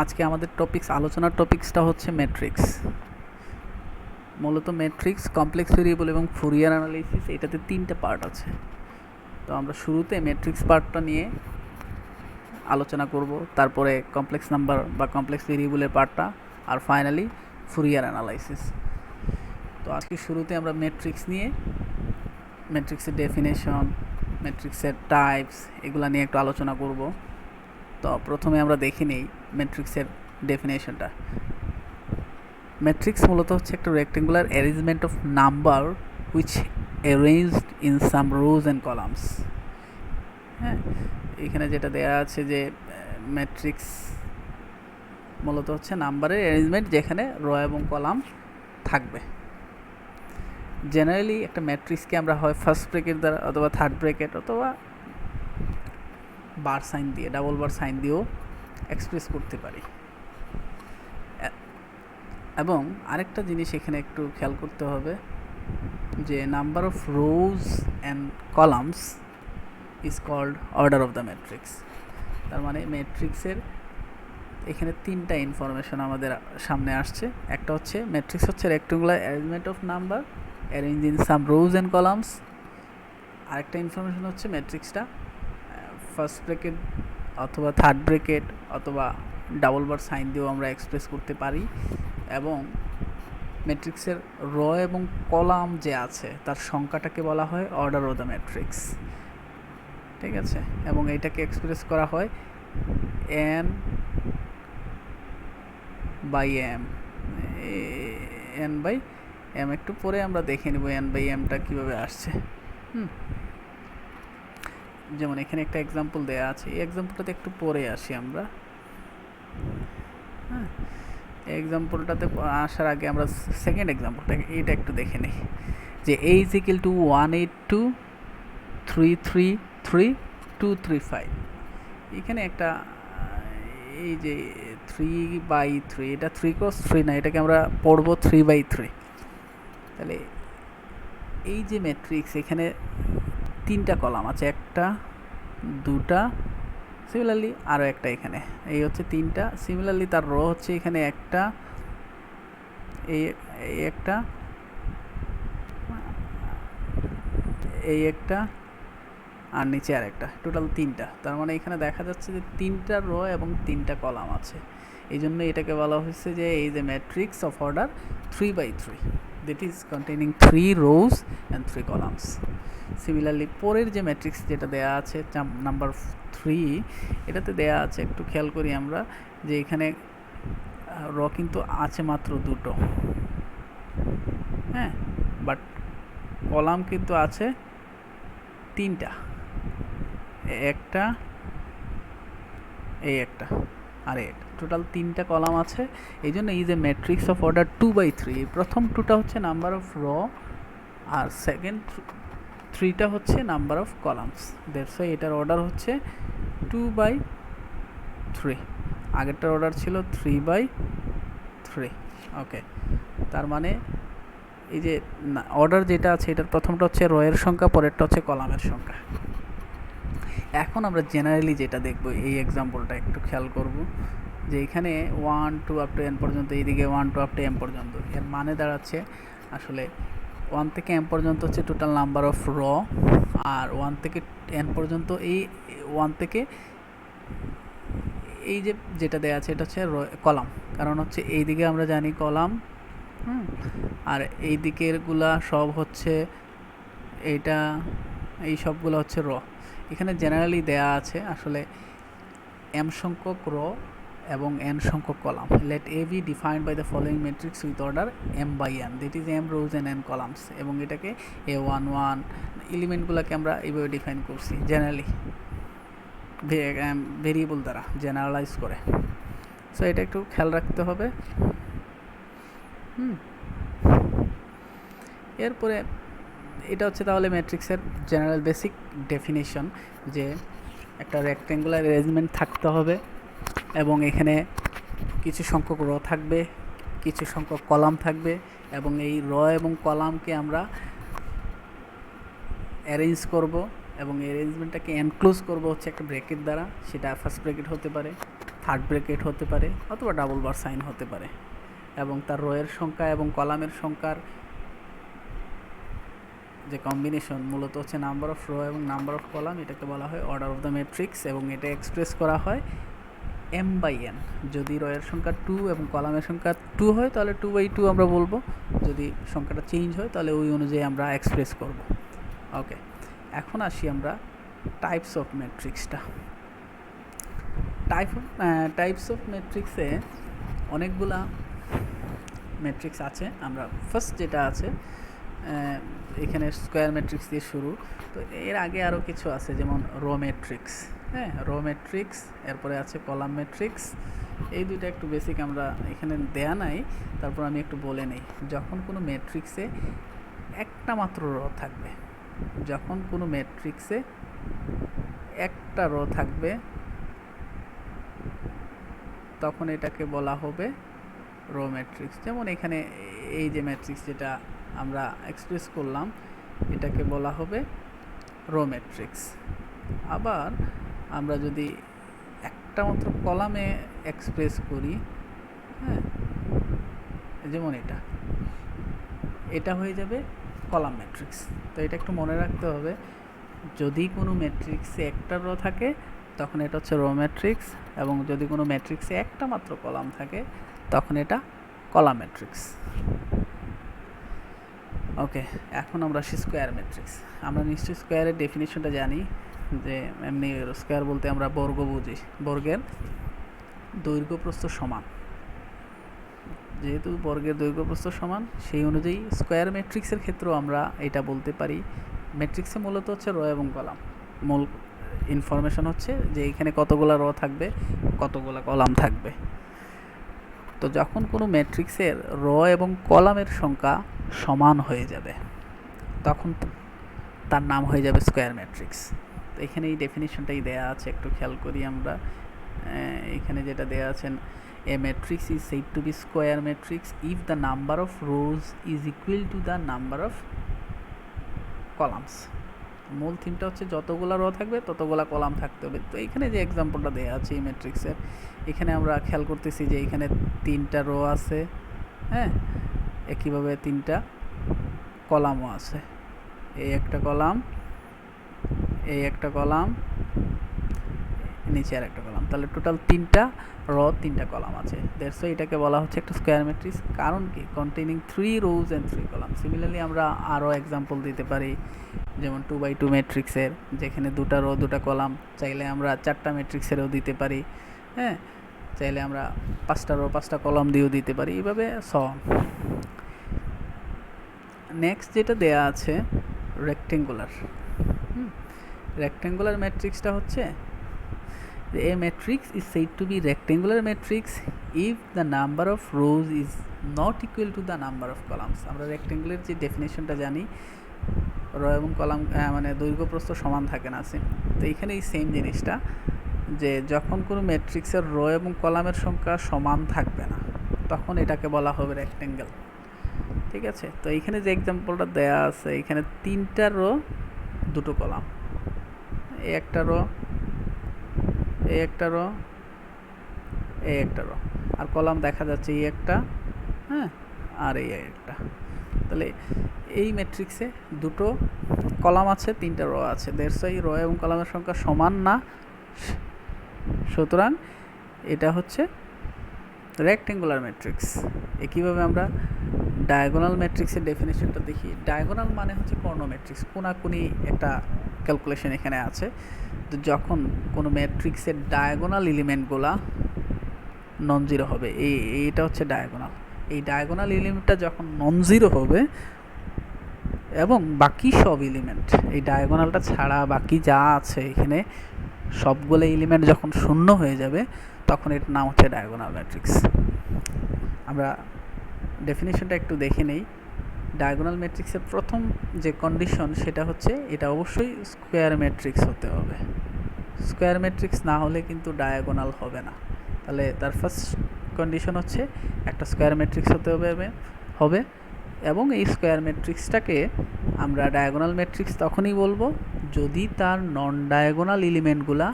আজকে আমাদের আলোচনার টপিক্সটা হচ্ছে ম্যাট্রিক্স। মূলত ম্যাট্রিক্স, কমপ্লেক্স ভেরিয়েবল এবং ফুরিয়ার অ্যানালাইসিস, এটাতে 3টা পার্ট আছে। তো আমরা শুরুতে ম্যাট্রিক্স পার্টটা নিয়ে আলোচনা করব, তারপরে কমপ্লেক্স নাম্বার বা কমপ্লেক্স ভেরিয়েবলের পার্টটা, আর ফাইনালি ফুরিয়ার অ্যানালাইসিস। তো আজকে শুরুতে আমরা ম্যাট্রিক্স নিয়ে, ম্যাট্রিক্সের ডেফিনেশন, ম্যাট্রিক্সের টাইপস, এগুলো নিয়ে একটু আলোচনা করব। তো প্রথমে আমরা দেখে নিই ম্যাট্রিক্সের ডেফিনেশনটা। ম্যাট্রিক্স মূলত হচ্ছে একটা rectangular arrangement of number which arranged in some rose and columns. হ্যাঁ, এখানে যেটা দেয়া আছে যে ম্যাট্রিক্স মূলত হচ্ছে নাম্বারের অ্যারেঞ্জমেন্ট যেখানে রো এবং কলাম থাকবে। জেনারেলি একটা ম্যাট্রিক্সকে আমরা হয় ফার্স্ট ব্র্যাকেট দ্বারা অথবা থার্ড ব্র্যাকেট অথবা বার সাইন দিয়ে, ডাবল বার সাইন দিয়েও এক্সপ্রেস করতে পারি। এবং আরেকটা জিনিস এখানে একটু খেয়াল করতে হবে যে number of rows and columns is called order of the matrix. তার মানে ম্যাট্রিক্সের এখানে 3টা ইনফরমেশন আমাদের সামনে আসছে। একটা হচ্ছে ম্যাট্রিক্স হচ্ছে rectangular arrangement of number arrange in some rose and columns. আরেকটা ইনফরমেশন হচ্ছে ম্যাট্রিক্সটা ফার্স্ট ব্র্যাকেট অথবা থার্ড ব্র্যাকেট অথবা ডাবল বার সাইন দিয়েও আমরা এক্সপ্রেস করতে পারি। এবং ম্যাট্রিক্সের র এবং কলাম যে আছে তার সংখ্যাটাকে বলা হয় অর্ডার অফ দ্য ম্যাট্রিক্স। ঠিক আছে, এবং এটাকে এক্সপ্রেস করা হয় এন বাই এম। একটু পরে আমরা দেখে নেব এন বাই এমটা কীভাবে আসছে। যেমন এখানে একটা এক্সাম্পল দেওয়া আছে, এই এক্সাম্পলটাতে একটু পরে আসি আমরা। হ্যাঁ, এই এক্সাম্পলটাতে আসার আগে আমরা সেকেন্ড এক্সাম্পলটা এটা একটু দেখে নিই যে a is equal to 182333235। এখানে একটা এই যে 3/3, এটা 3×3 না, এটাকে আমরা পড়বো 3/3। তাহলে এই যে ম্যাট্রিক্স, এখানে 3টা কলাম আছে, একটা, দুটা, সিমিলারলি আরও একটা, এখানে এই হচ্ছে 3টা। সিমিলারলি তার রো হচ্ছে এখানে একটা, এই একটা, এই একটা, আর নিচে আর একটা, টোটাল 3টা। তার মানে এখানে দেখা যাচ্ছে যে 3টা রো এবং 3টা কলাম আছে। এই জন্য এটাকে বলা হয়েছে যে এই যে matrix of order 3/3, that is containing 3 rose and 3 columns. Similarly পরের যে ম্যাট্রিক্স যেটা দেয়া আছে নাম্বার 3, এটাতে দেয়া আছে, একটু খেয়াল করি আমরা যে এখানে র কিন্তু আছে মাত্র 2টো। হ্যাঁ, বাট কলাম কিন্তু আছে 3টা, একটা, এই একটা, আর একটা, টোটাল 3টা কলাম আছে। এই জন্য এই যে ম্যাট্রিক্স অফ অর্ডার 2/3, প্রথম 2টা হচ্ছে নাম্বার অফ র আর সেকেন্ড 3টা হচ্ছে number of columns. That's why এটার অর্ডার হচ্ছে 2/3, আগেরটার অর্ডার ছিল 3/3। ওকে, তার মানে এই যে অর্ডার যেটা আছে এটার প্রথমটা হচ্ছে র এর সংখ্যা, পরেরটা হচ্ছে কলামের সংখ্যা। এখন আমরা জেনারেলি যেটা দেখব, এই এক্সাম্পলটা একটু খেয়াল করব যে এখানে 1 2 আপ টু n পর্যন্ত, এইদিকে 1 2 আপ টু m পর্যন্ত। এর মানে দাঁড়াচ্ছে আসলে 1 থেকে m পর্যন্ত হচ্ছে টোটাল নাম্বার অফ র, আর 1 থেকে n পর্যন্ত এই 1 থেকে এই যে যেটা দেওয়া আছে এটা হচ্ছে কলাম, কারণ হচ্ছে এই দিকে আমরা জানি কলাম, আর এই দিকেরগুলা সব হচ্ছে এইটা, এই সবগুলো হচ্ছে র। এখানে জেনারেলি দেয়া আছে আসলে m সংখ্যক র এবং n সংখ্যক কলাম। Let a be defined by the following matrix with order m/n, that is m rows and n columns, এবং এটাকে a11 এলিমেন্টগুলোকে আমরা এইভাবে ডিফাইন করছি জেনারেলি ভেরিয়েবল দ্বারা জেনারেলাইজ করে। সো এটা একটু খেয়াল রাখতে হবে। এরপরে এটা হচ্ছে তাহলে ম্যাট্রিক্সের জেনারেল বেসিক ডেফিনেশন, যে একটা রেক্টেঙ্গুলার অ্যারেঞ্জমেন্ট থাকতে হবে এবং এখানে কিছু সংখ্যক র থাকবে, কিছু সংখ্যক কলাম থাকবে, এবং এই র এবং কলামকে আমরা অ্যারেঞ্জ করব এবং এই অ্যারেঞ্জমেন্টটাকে এনক্লোজ করবো হচ্ছে একটা ব্র্যাকেট দ্বারা। সেটা ফার্স্ট ব্র্যাকেট হতে পারে, থার্ড ব্র্যাকেট হতে পারে, অথবা ডাবল বার সাইন হতে পারে। এবং তার রোয়ের সংখ্যা এবং কলামের সংখ্যার যে কম্বিনেশন মূলত হচ্ছে নাম্বার অফ রো এবং নাম্বার অফ কলাম, এটাকে বলা হয় অর্ডার অফ দ্য ম্যাট্রিক্স। এবং এটা এক্সপ্রেস করা হয় m/n। যদি রয়ের সংখ্যা 2 এবং কলামের সংখ্যা 2 হয় তাহলে 2/2 আমরা বলবো। যদি সংখ্যাটা চেঞ্জ হয় তাহলে ওই অনুযায়ী আমরা এক্সপ্রেস করব। ওকে, এখন আসি আমরা টাইপস অফ ম্যাট্রিক্সটা। টাইপস অফ ম্যাট্রিক্সে অনেকগুলা ম্যাট্রিক্স আছে। আমরা ফার্স্ট যেটা আছে এখানে স্কোয়ার ম্যাট্রিক্স দিয়ে শুরু। তো এর আগে আরও কিছু আছে, যেমন রো ম্যাট্রিক্স। হ্যাঁ, রো ম্যাট্রিক্স, এরপরে আছে কলাম ম্যাট্রিক্স। এই দুইটা একটু বেসিক আমরা এখানে দেয়া নাই, তারপর আমি একটু বলে নেই। যখন কোনো ম্যাট্রিক্সে একটা মাত্র রো থাকবে, যখন কোনো ম্যাট্রিক্সে একটা রো থাকবে তখন এটাকে বলা হবে রো ম্যাট্রিক্স। যেমন এখানে এই যে ম্যাট্রিক্স যেটা আমরা এক্সপ্রেস করলাম, এটাকে বলা হবে রো ম্যাট্রিক্স। আবার আমরা যদি একটা মাত্র কলামে এক্সপ্রেস করি, হ্যাঁ, যেমন এটা হয়ে যাবে কলাম ম্যাট্রিক্স। তো এটা একটু মনে রাখতে হবে, যদি কোনো ম্যাট্রিক্সে একটা রো থাকে তখন এটা হচ্ছে রো ম্যাট্রিক্স, এবং যদি কোনো ম্যাট্রিক্সে একটা মাত্র কলাম থাকে তখন এটা কলাম ম্যাট্রিক্স। ওকে, এখন আমরা আসি স্কোয়ার ম্যাট্রিক্স। আমরা নিশ্চয়ই স্কোয়ারের ডেফিনিশনটা জানি, যে এমনি স্কোয়ার বলতে আমরা বর্গ বুঝি, বর্গের দৈর্ঘ্য প্রস্থ সমান। যেহেতু বর্গের দৈর্ঘ্য প্রস্থ সমান, সেই অনুযায়ী স্কোয়ার ম্যাট্রিক্সের ক্ষেত্রেও আমরা এটা বলতে পারি। ম্যাট্রিক্সে মূলত হচ্ছে রো এবং কলাম, মূল ইনফরমেশন হচ্ছে যে এখানে কতগুলা রো থাকবে, কতগুলা কলাম থাকবে। তো যখন কোনো ম্যাট্রিক্সের রো এবং কলামের সংখ্যা সমান হয়ে যাবে তখন তার নাম হয়ে যাবে স্কোয়ার ম্যাট্রিক্স। তো এখানে এই ডেফিনিশনটাই দেয়া আছে, একটু খেয়াল করি আমরা। এখানে যেটা দেয়া আছেন, a matrix is said to be square matrix if the number of rows is equal to the number of columns. মূল থিমটা হচ্ছে যতগুলা রো থাকবে ততগুলা কলাম থাকতে হবে। তো এখানে যে এক্সাম্পলটা দেওয়া আছে এই ম্যাট্রিক্সের, এখানে আমরা খেয়াল করতেছি যে এখানে 3টা রো আছে, হ্যাঁ, একইভাবে 3টা কলামও আছে। এই একটা কলাম, এই একটা কলাম, নিচে আর একটা কলাম, তাহলে টোটাল 3টা রো 3টা কলাম আছে। দ্যাটস ওয়াই এটাকে বলা হচ্ছে একটা স্কোয়ার ম্যাট্রিক্স। কারণ কি, containing 3 rose and 3 column. Similarly আমরা আরও এক্সাম্পল দিতে পারি, যেমন 2x2 ম্যাট্রিক্সের, যেখানে 2টা রো 2টা কলাম। চাইলে আমরা 4টা ম্যাট্রিক্সেরও দিতে পারি, হ্যাঁ, চাইলে আমরা 5টা রো 5টা কলাম দিয়েও দিতে পারি, এইভাবে সব। নেক্সট যেটা দেয়া আছে রেক্টেঙ্গুলার। রেক্টেঙ্গুলার ম্যাট্রিক্সটা হচ্ছে, a matrix is said to be rectangular matrix if the number of rows is not equal to the number of columns. আমরা রেক্টেঙ্গুলার যে ডেফিনেশনটা জানি, রো এবং কলাম মানে দৈর্ঘ্য প্রস্থ সমান থাকে না, সেম। তো এখানে এই সেম জিনিসটা, যে যখন কোনো ম্যাট্রিক্সের রো এবং কলামের সংখ্যা সমান থাকবে না তখন এটাকে বলা হবে রেক্টেঙ্গেল। ঠিক আছে, তো এইখানে যে এক্সাম্পলটা দেয়া আছে, এখানে 3টা রো 2টো কলাম, এই একটা রো, এই একটা রো, এই একটা রো, আর কলাম দেখা যাচ্ছে এই একটা, হ্যাঁ, আর এই একটা। তাহলে এই ম্যাট্রিক্সে 2টো কলাম আছে, 3টা রো আছে। দ্যাটস ওয়াই রো এবং কলামের সংখ্যা সমান না, সুতরাং এটা হচ্ছে রেক্টেঙ্গুলার ম্যাট্রিক্স। একইভাবে আমরা ডায়াগোনাল ম্যাট্রিক্সের ডেফিনেশনটা দেখি। ডায়াগোনাল মানে হচ্ছে কর্ণ ম্যাট্রিক্স, কোনাকুনি একটা ক্যালকুলেশন এখানে আছে। তো যখন কোনো ম্যাট্রিক্সের ডায়াগোনাল এলিমেন্টগুলা নন জিরো হবে, এইটা হচ্ছে ডায়াগোনাল। এই ডায়াগোনাল এলিমেন্টটা যখন নন জিরো হবে এবং বাকি সব এলিমেন্ট, এই ডায়াগোনালটা ছাড়া বাকি যা আছে এখানে সবগুলো এলিমেন্ট যখন শূন্য হয়ে যাবে তখন এর নাম হচ্ছে ডায়াগোনাল ম্যাট্রিক্স। আমরা ডেফিনেশনটা একটু দেখে নেই। ডায়াগোনাল ম্যাট্রিক্সের প্রথম যে কন্ডিশন সেটা হচ্ছে এটা অবশ্যই স্কোয়ার ম্যাট্রিক্স হতে হবে। স্কোয়ার ম্যাট্রিক্স না হলে কিন্তু ডায়াগোনাল হবে না। তাহলে তার ফার্স্ট কন্ডিশন হচ্ছে একটা স্কোয়ার ম্যাট্রিক্স হতে হবে, এবং এই স্কোয়ার ম্যাট্রিক্সটাকে আমরা ডায়াগোনাল ম্যাট্রিক্স তখনই বলবো যদি তার নন ডায়াগোনাল এলিমেন্টগুলা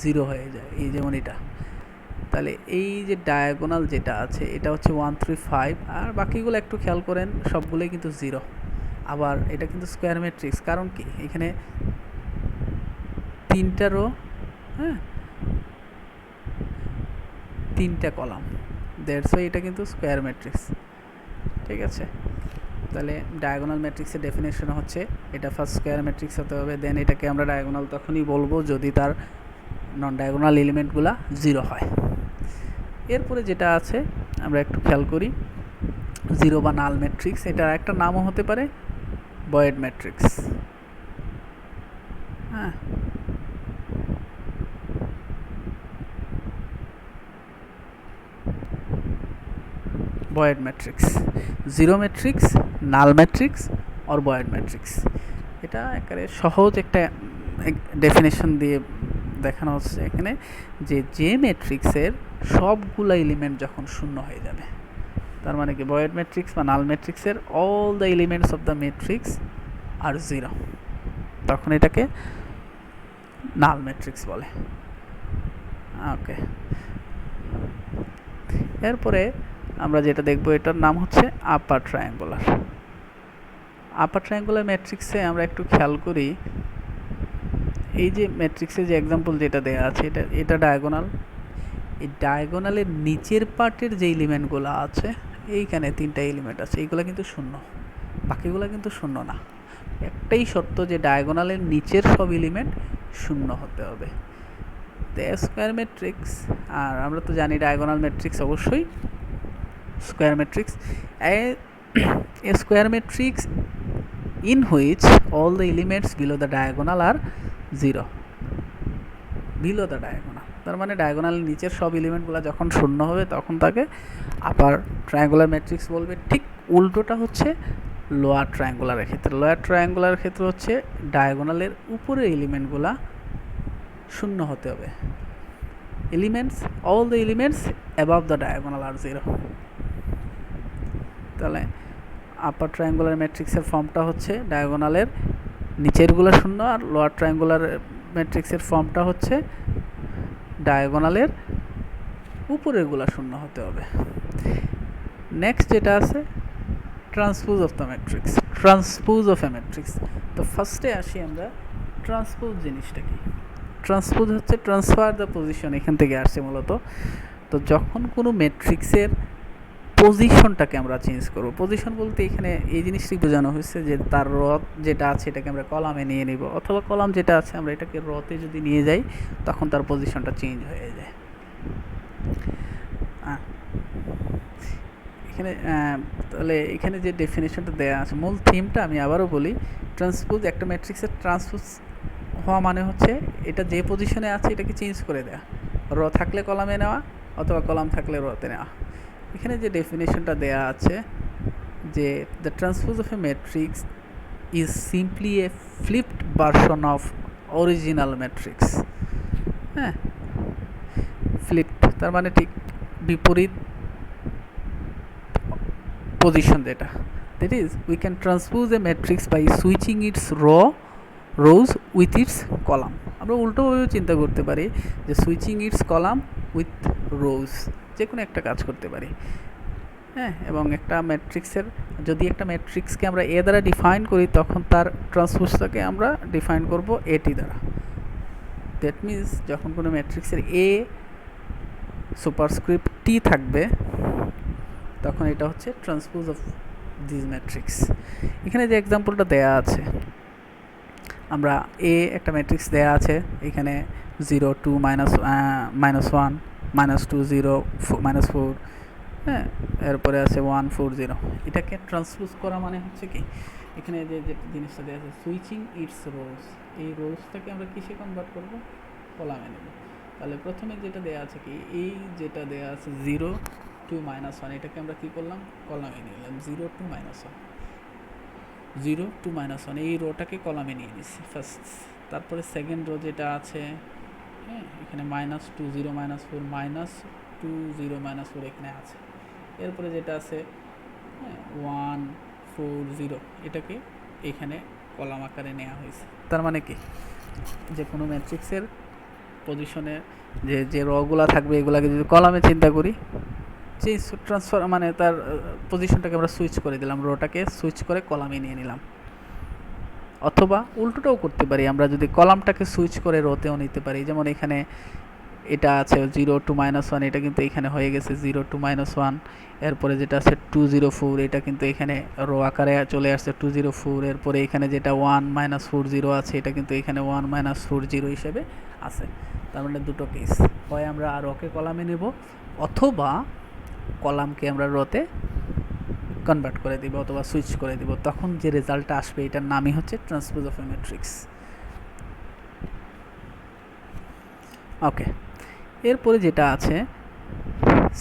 0 হয়ে যায়, এই যেমন এটা। তাহলে এই যে ডায়াগোনাল যেটা আছে এটা হচ্ছে 1 3 5, আর বাকিগুলো একটু খেয়াল করেন সবগুলোই কিন্তু 0। আবার এটা কিন্তু স্কোয়ার ম্যাট্রিক্স, কারণ কি এখানে 3টা রো, হ্যাঁ 3টা কলাম, দ্যাটস ওয়াই এটা কিন্তু স্কোয়ার ম্যাট্রিক্স। ঠিক আছে, তাহলে ডায়াগোনাল ম্যাট্রিক্সের ডেফিনেশন হচ্ছে এটা ফার্স্ট স্কোয়ার ম্যাট্রিক্স হতে হবে, দেন এটাকে আমরা ডায়াগোনাল তখনই বলবো যদি তার নন ডায়াগোনাল এলিমেন্টগুলো 0 হয়। এরপরে যেটা আছে আমরা একটু খেয়াল করি, 0 বা নাল ম্যাট্রিক্স, এটার একটা নামও হতে পারে ভয়েড ম্যাট্রিক্স। হ্যাঁ, ভয়েড ম্যাট্রিক্স, 0 ম্যাট্রিক্স, নাল ম্যাট্রিক্স আর ভয়েড ম্যাট্রিক্স। এটা একেবারে সহজ একটা ডেফিনেশন দিয়ে দেখানো হচ্ছে এখানে যে ম্যাট্রিক্সের সবগুলো এলিমেন্ট যখন শূন্য হয়ে যাবে, তার মানে কি ভয়েড ম্যাট্রিক্স বা নাল ম্যাট্রিক্সের all the elements of the matrix are 0, তখন এটাকে নাল ম্যাট্রিক্স বলে। ওকে, এরপরে আমরা যেটা দেখব এটার নাম হচ্ছে আপার ট্রায়াঙ্গুলার। আপার ট্রায়াঙ্গুলার ম্যাট্রিক্সে আমরা একটু খেয়াল করি, এই যে ম্যাট্রিক্সে যে এক্সাম্পল যেটা দেওয়া আছে এটা ডায়াগোনাল। এই ডায়াগোনালের নিচের পার্টের যে এলিমেন্টগুলো আছে, এইখানে 3টা এলিমেন্ট আছে, এইগুলো কিন্তু শূন্য, বাকিগুলো কিন্তু শূন্য না। একটাই শর্ত যে ডায়াগোনালের নিচের সব এলিমেন্ট শূন্য হতে হবে। তো স্কোয়ার ম্যাট্রিক্স, আর আমরা তো জানি ডায়াগোনাল ম্যাট্রিক্স অবশ্যই square matrix. a square matrix in which all the elements below the diagonal are 0, below the diagonal, তার মানে ডায়াগোনালের নিচের সব এলিমেন্টগুলো যখন শূন্য হবে তখন তাকে আপার ট্রায়াঙ্গুলার ম্যাট্রিক্স বলবে। ঠিক উল্টোটা হচ্ছে লোয়ার ট্রায়াঙ্গুলারের ক্ষেত্রে। লোয়ার ট্রায়াঙ্গুলারের ক্ষেত্রে হচ্ছে ডায়াগোনালের উপরের এলিমেন্টগুলো শূন্য হতে হবে, elements, all the elements above the diagonal are 0। তাহলে আপার ট্রায়াঙ্গুলার ম্যাট্রিক্সের ফর্মটা হচ্ছে ডায়াগোনালের নিচেরগুলো শূন্য, আর লোয়ার ট্রায়াঙ্গুলার ম্যাট্রিক্সের ফর্মটা হচ্ছে ডায়াগোনালের উপরেরগুলো শূন্য হতে হবে। নেক্সট যেটা আছে transpose of the matrix, transpose of a matrix. তো ফার্স্টে আসি আমরা ট্রান্সপোজ জিনিসটা কি। ট্রান্সপোজ হচ্ছে ট্রান্সফার দ্য পজিশন, এখান থেকে আসছে মূলত। তো যখন কোনো ম্যাট্রিক্সের পজিশনটাকে আমরা চেঞ্জ করব, পজিশন বলতে এখানে এই জিনিসটি বোঝানো হয়েছে যে তার র যেটা আছে এটাকে আমরা কলামে নিয়ে নিব, অথবা কলাম যেটা আছে আমরা এটাকে রতে যদি নিয়ে যাই তখন তার পজিশনটা চেঞ্জ হয়ে যায়। এখানে তাহলে এখানে যে ডেফিনেশনটা দেওয়া আছে, মূল থিমটা আমি আবারও বলি, ট্রান্সপোজ, একটা ম্যাট্রিক্সের ট্রান্সপোজ হওয়া মানে হচ্ছে এটা যে পজিশনে আছে এটাকে চেঞ্জ করে দেওয়া, র থাকলে কলামে নেওয়া অথবা কলাম থাকলে রতে নেওয়া। এখানে যে ডেফিনেশনটা দেয়া আছে যে the transpose of a matrix is simply a flipped version of original matrix. হ্যাঁ, ফ্লিপড তার মানে ঠিক বিপরীত পজিশন যেটা, that is we can transpose a matrix by switching its rows with its column. আমরা উল্টোভাবে চিন্তা করতে পারি যে switching its column with rows, যে কোনো একটা কাজ করতে পারি। হ্যাঁ, এবং একটা ম্যাট্রিক্সের যদি একটা ম্যাট্রিক্সকে আমরা এ দ্বারা ডিফাইন করি তখন তার ট্রান্সপোজটাকে আমরা ডিফাইন করব এটি দ্বারা। দ্যাট মিনস যখন কোনো ম্যাট্রিক্সের এ সুপারস্ক্রিপ্ট টি থাকবে তখন এটা হচ্ছে ট্রান্সপোজ অফ দিস ম্যাট্রিক্স। এখানে যে এক্সাম্পলটা দেয়া আছে, আমরা এ একটা ম্যাট্রিক্স দেয়া আছে, এখানে 0 2 -1 -2 0 -4, হ্যাঁ, এরপরে আছে 1 4 0। এটাকে ট্রান্সপোজ করা মানে হচ্ছে কি, এখানে যে জিনিসটা দেওয়া আছে সুইচিং ইটস রোজ, এই রোজটাকে আমরা কিসে কনভার্ট করব, কলামে নেব। তাহলে প্রথমে যেটা দেওয়া আছে কি, এই যেটা দেওয়া আছে 0 2 -1, এটাকে আমরা কি করলাম, কলামে নিলাম। 0 2 -1 0 2 -1 এই রোটাকে কলামে নিয়ে নিচ্ছি ফার্স্ট। তারপরে সেকেন্ড রো যেটা আছে, হ্যাঁ, এখানে -2 0 -4 -2 0 -4 এখানে আছে। এরপরে যেটা আছে 1 4 0, এটাকে এখানে কলাম আকারে নেওয়া হয়েছে। তার মানে কি, যে কোনো ম্যাট্রিক্সের পজিশনে যে রগুলা থাকবে এগুলাকে যদি কলামে চিন্তা করি, চেঞ্জ ট্রান্সফার মানে তার পজিশনটাকে আমরা সুইচ করে দিলাম, রোটাকে সুইচ করে কলামে নিয়ে নিলাম। অথবা উল্টোটাও করতে পারি, আমরা যদি কলামটাকে সুইচ করে রোতেও নিতে পারি। যেমন এখানে এটা আছে 0 to -1, এটা কিন্তু এখানে হয়ে গেছে 0 to -1। এরপরে যেটা আছে 204, এটা কিন্তু এখানে রো আকারে চলে আসছে 204। এরপরে এখানে যেটা 1-40 আছে, এটা কিন্তু এখানে 1-40 হিসেবে আছে। তার মানে দুটো কেস, হয় আমরা রকে কলামে নেব অথবা কলামকে আমরা রোতে কনভার্ট করে দিব অথবা সুইচ করে দিব। তখন যে রেজাল্টটা আসবে এটার নামই হচ্ছে ট্রান্সপোজ অফ এ ম্যাট্রিক্স। ওকে, এরপরে যেটা আছে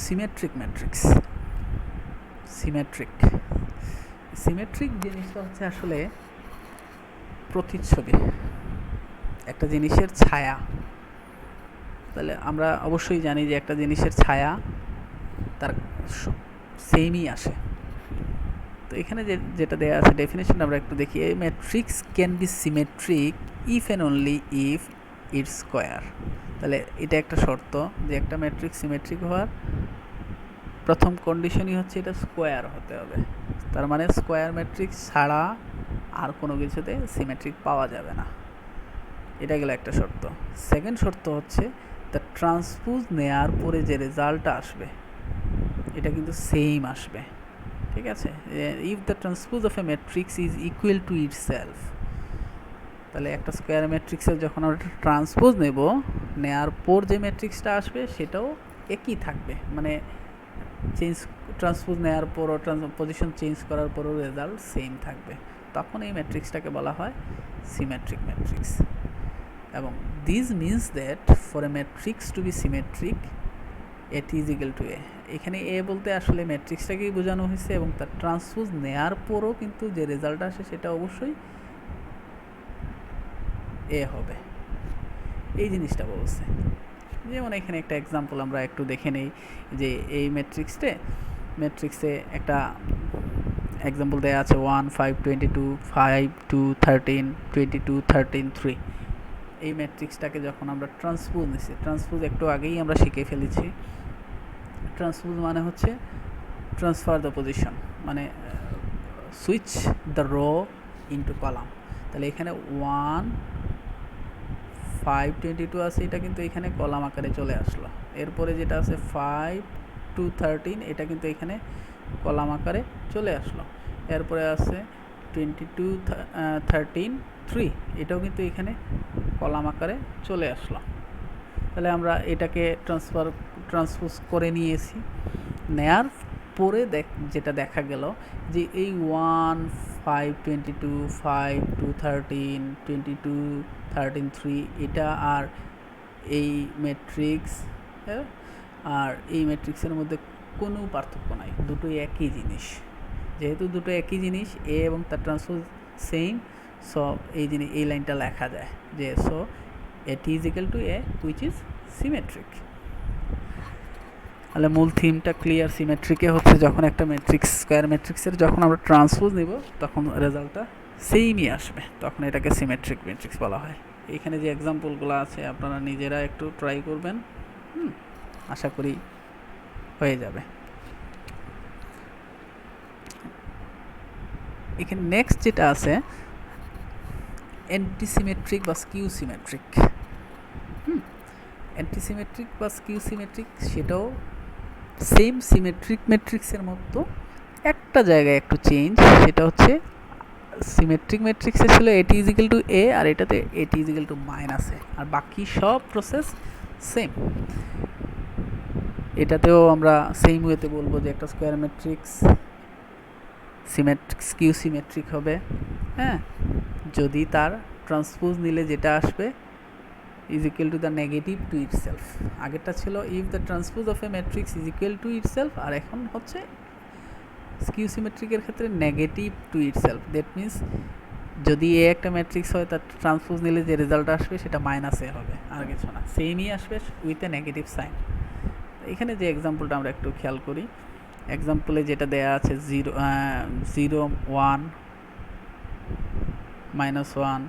সিমেট্রিক ম্যাট্রিক্স। সিমেট্রিক জিনিসটা হচ্ছে আসলে প্রতিচ্ছবি, একটা জিনিসের ছায়া। তাহলে আমরা অবশ্যই জানি যে একটা জিনিসের ছায়া তার সেমই আসে। তো এখানে যেটা দেওয়া আছে ডেফিনেশন আমরা একটু দেখি। A matrix can be symmetric if and only if it's square. তাহলে এটা একটা শর্ত যে একটা ম্যাট্রিক্স সিমেট্রিক হওয়ার প্রথম কন্ডিশনই হচ্ছে এটা স্কোয়ার হতে হবে। তার মানে স্কোয়ার ম্যাট্রিক্স ছাড়া আর কোনো কিছুতে সিমেট্রিক পাওয়া যাবে না, এটা গেল একটা শর্ত। সেকেন্ড শর্ত হচ্ছে দ্য ট্রান্সপোজ নেয়ার পরে যে রেজাল্টটা আসবে এটা কিন্তু সেম আসবে, ঠিক আছে। If the transpose of a matrix is equal to itself, তাহলে একটা স্কোয়ার ম্যাট্রিক্সের যখন আমরা ট্রান্সপোজ নেয়ার পর যে ম্যাট্রিক্সটা আসবে সেটাও একই থাকবে, মানে ট্রান্সপোজ নেওয়ার পরও পজিশন চেঞ্জ করার পরও রেজাল্ট সেম থাকবে, তখন এই ম্যাট্রিক্সটাকে বলা হয় সিমেট্রিক ম্যাট্রিক্স। এবং this means that for a matrix to be symmetric A T is equal to A. এখানে এ বলতে আসলে ম্যাট্রিক্সটাকেই বোঝানো হয়েছে, এবং তার ট্রান্সপোজ নেওয়ার পরও কিন্তু যে রেজাল্ট আসে সেটা অবশ্যই এ হবে, এই জিনিসটা বলছে। যেমন এখানে একটা এক্সাম্পল আমরা একটু দেখে নেই, যে এই ম্যাট্রিক্সে একটা এক্সাম্পল দেওয়া আছে 1 5 22 5 2 13 22 13 3। এই ম্যাট্রিক্সটাকে যখন আমরা ট্রান্সপোজ নিচ্ছি, ট্রান্সপোজ একটু আগেই আমরা শিখে ফেলেছি। ট্রান্সপোজ মানে হচ্ছে ট্রান্সফার দ্য পজিশন, মানে switch the row into column. তাহলে এখানে 1 5 22 আছে, এটা কিন্তু এখানে কলাম আকারে চলে আসলো। এরপরে যেটা আছে 5 2 13, এটা কিন্তু এখানে কলাম আকারে চলে আসলো। এরপরে আছে 22 13 3, এটাও কিন্তু এখানে কলাম আকারে চলে আসলো। তাহলে আমরা এটাকে ট্রান্সপোজ করে নিয়েছি। নেয়ার পরে যেটা দেখা গেল যে এই 1 5 22 5 2 13 22 13 3 এটা আর এই ম্যাট্রিক্স আর এই ম্যাট্রিক্সের মধ্যে কোনো পার্থক্য নাই, দুটোই একই জিনিস। যেহেতু দুটো একই জিনিস, এ এবং তার ট্রান্সপোজ সেম, সো এই লাইনটা লেখা যায় যে সো এটি is equal to A which is symmetric. তাহলে মূল থিমটা ক্লিয়ার। সিমেট্রিকে হচ্ছে যখন একটা ম্যাট্রিক্স স্কোয়ার ম্যাট্রিক্সের যখন আমরা ট্রান্সপোজ নিব তখন রেজাল্টটা সেমই আসবে, তখন এটাকে সিমেট্রিক ম্যাট্রিক্স বলা হয়। এখানে যে এক্সাম্পলগুলো আছে আপনারা নিজেরা একটু ট্রাই করবেন, আশা করি হয়ে যাবে। এখানে নেক্সট যেটা আছে অ্যান্টিসিমেট্রিক বা স্কিউ সিমেট্রিক। অ্যান্টিসিমেট্রিক বা স্কিউ সিমেট্রিক সেটাও সেম সিমেট্রিক ম্যাট্রিক্সের মতো, একটা জায়গায় একটু চেঞ্জ, সেটা হচ্ছে সিমেট্রিক ম্যাট্রিক্সে ছিল এটি ইজ ইকুয়াল টু এ, আর এটাতে এটি ইজ ইকুয়াল টু মাইনাস এ, আর বাকি সব প্রসেস সেম। এটাতেও আমরা সেম ওয়েতে বলবো যে একটা স্কোয়ার ম্যাট্রিক্স স্কিউ সিমেট্রিক হবে, হ্যাঁ, যদি তার ট্রান্সপোজ নিলে যেটা আসবে is equal to the negative to itself. আগেরটা ছিল if the transpose of a matrix is equal to itself, আর এখন হচ্ছে স্কিউ সিমেট্রিকের ক্ষেত্রে negative to itself. That means যদি এ একটা ম্যাট্রিক্স হয় তার ট্রান্সপোজ নিলে যে রেজাল্ট আসবে সেটা মাইনাস এ হবে, আর কিছু না, সেমই আসবে উইথ এ নেগেটিভ সাইন। এখানে যে এক্সাম্পলটা আমরা একটু খেয়াল করি, এক্সাম্পলে যেটা দেয়া আছে 0 1 -1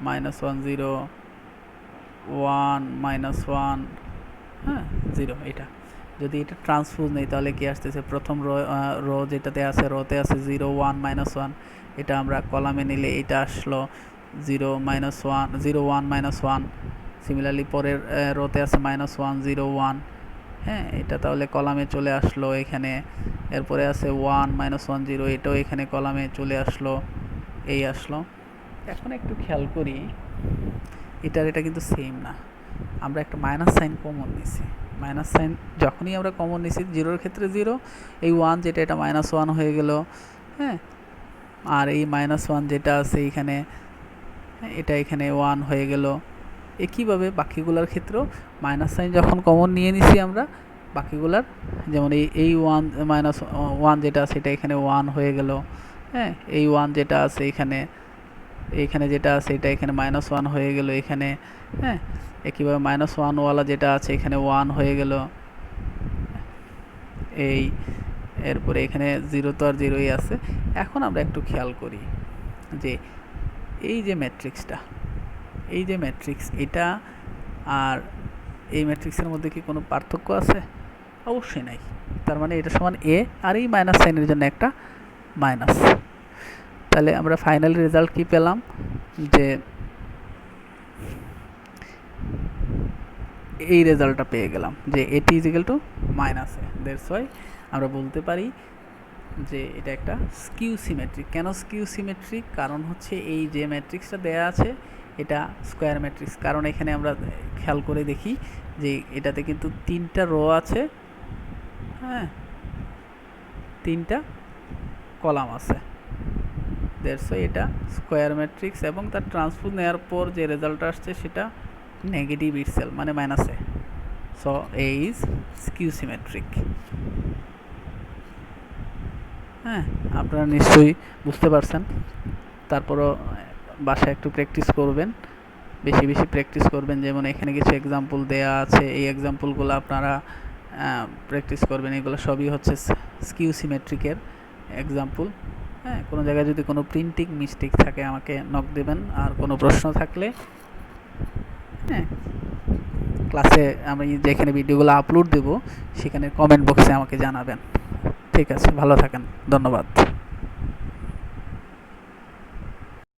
-1 0 1 -1 হ্যাঁ 0 এটা। যদি এটা ট্রান্সপোজ নেই তাহলে কি আসতেছে, প্রথম রো যেটাতে আছে রোতে আছে 0 1 -1, এটা আমরা কলামে নিলে এটা আসলো 0 -1 0 1 -1। সিমিলারলি পরের রোতে আছে -1 0 1, হ্যাঁ এটা তাহলে কলামে চলে আসলো এখানে। এরপরে আছে 1 -1 0, এটাও এখানে কলামে চলে আসলো, এই আসলো। এখন একটু খেয়াল করি, এটা কিন্তু সেম না, আমরা একটা মাইনাস সাইন কমন নিছি। মাইনাস সাইন যখনই আমরা কমন নিছি, জিরোর ক্ষেত্রে 0, এই 1 যেটা এটা -1 হয়ে গেল, হ্যাঁ আর এই -1 যেটা আছে এইখানে, এটা এখানে 1 হয়ে গেল। একইভাবে বাকিগুলোর ক্ষেত্রেও মাইনাস সাইন যখন কমন নিয়ে নিছি আমরা, বাকিগুলার যেমন এই 1 -1 যেটা আছে এটা এখানে 1 হয়ে গেল, হ্যাঁ এই 1 যেটা আছে এইখানে যেটা আছে এটা এখানে -1 হয়ে গেল এখানে, হ্যাঁ একইভাবে -1 ওয়ালা যেটা আছে এখানে 1 হয়ে গেল এই। এরপরে এখানে 0 তো আর 0ই আছে। এখন আমরা একটু খেয়াল করি যে এই যে ম্যাট্রিক্সটা, এই যে ম্যাট্রিক্স এটা আর এই ম্যাট্রিক্সের মধ্যে কি কোনো পার্থক্য আছে? অবশ্যই নাই। তার মানে এটা সমান এ, আর এই মাইনাস সাইনের জন্য একটা মাইনাস। তাহলে আমরা ফাইনাল রেজাল্ট কি পেলাম, যে এই রেজাল্টটা পেয়ে গেলাম যে এটি is equal to minus A. That's why আমরা বলতে পারি যে এটা একটা স্কিউ সিমেট্রিক। কেন স্কিউ সিমেট্রিক? কারণ হচ্ছে এই যে ম্যাট্রিক্সটা দেয়া আছে এটা স্কোয়ার ম্যাট্রিক্স, কারণ এখানে আমরা খেয়াল করে দেখি যে এটাতে কিন্তু 3টা রো আছে, হ্যাঁ 3টা কলাম আছে। দ্যাটস ওয়াই এটা স্কোয়ার ম্যাট্রিক্স, এবং তার ট্রান্সপোজ নেওয়ার পর যে রেজাল্ট আসছে সেটা নেগেটিভ ইটসেলফ, মানে minus A. So A is skew symmetric. হ্যাঁ আপনারা নিশ্চয়ই বুঝতে পারছেন। তারপরও বাসায় একটু প্র্যাকটিস করবেন, বেশি বেশি প্র্যাকটিস করবেন। যেমন এখানে কিছু এক্সাম্পল দেয়া আছে, এই এক্সাম্পলগুলো আপনারা প্র্যাকটিস করবেন। এগুলো সবই হচ্ছে স্কিউ সিমেট্রিকের এক্সাম্পল। হ্যাঁ কোনো জায়গায় যদি কোনো প্রিন্টিং মিস্টেক থাকে আমাকে নক দেবেন, আর কোনো প্রশ্ন থাকলে হ্যাঁ ক্লাসে আমি যেখানে ভিডিওগুলো আপলোড দেব সেখানে কমেন্ট বক্সে আমাকে জানাবেন। ঠিক আছে, ভালো থাকেন, ধন্যবাদ।